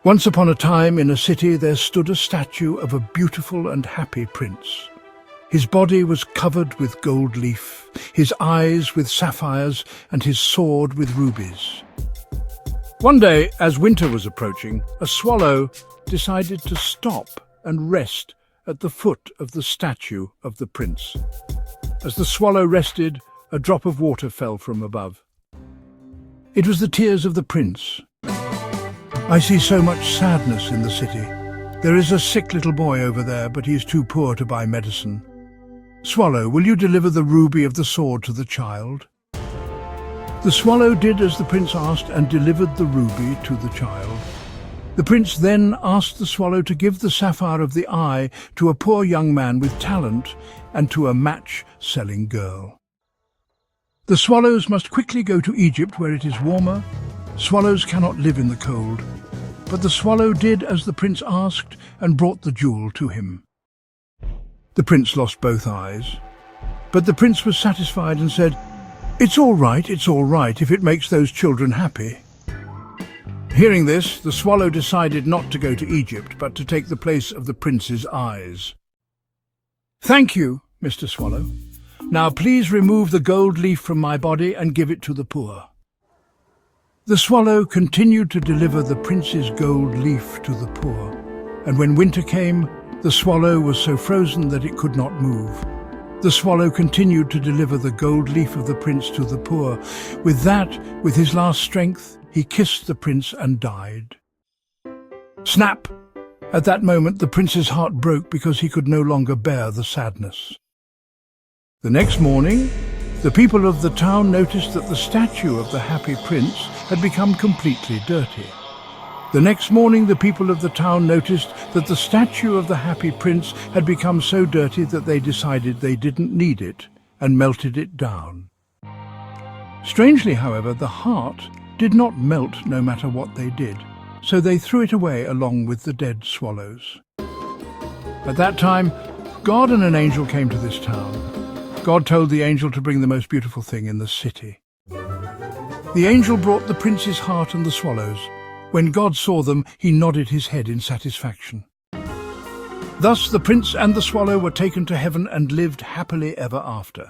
Once upon a time in a city there stood a statue of a beautiful and happy prince. His body was covered with gold leaf, his eyes with sapphires, and his sword with rubies. One day, as winter was approaching, a swallow decided to stop and rest at the foot of the statue of the prince. As the swallow rested, a drop of water fell from above. It was the tears of the prince. "I see so much sadness in the city. There is a sick little boy over there, but he is too poor to buy medicine. Swallow, will you deliver the ruby of the sword to the child?" The swallow did as the prince asked and delivered the ruby to the child. The prince then asked the swallow to give the sapphire of the eye to a poor young man with talent and to a match-selling girl. The swallows must quickly go to Egypt where it is warmer. Swallows cannot live in the cold. But the swallow did as the prince asked and brought the jewel to him. The prince lost both eyes, but the prince was satisfied and said, it's all right, if it makes those children happy." Hearing this, the swallow decided not to go to Egypt, but to take the place of the prince's eyes. "Thank you, Mr. Swallow. Now please remove the gold leaf from my body and give it to the poor." The swallow continued to deliver the prince's gold leaf to the poor, and when winter came, the swallow was so frozen that it could not move. The swallow continued to deliver the gold leaf of the prince to the poor. With his last strength, he kissed the prince and died. Snap! At that moment, the prince's heart broke because he could no longer bear the sadness. The next morning, the people of the town noticed that the statue of the happy prince had become completely dirty. The next morning, the people of the town noticed that the statue of the happy prince had become so dirty that they decided they didn't need it and melted it down. Strangely, however, the heart did not melt no matter what they did, so they threw it away along with the dead swallows. At that time, God and an angel came to this town. God told the angel to bring the most beautiful thing in the city. The angel brought the prince's heart and the swallows. When God saw them, he nodded his head in satisfaction. Thus the prince and the swallow were taken to heaven and lived happily ever after.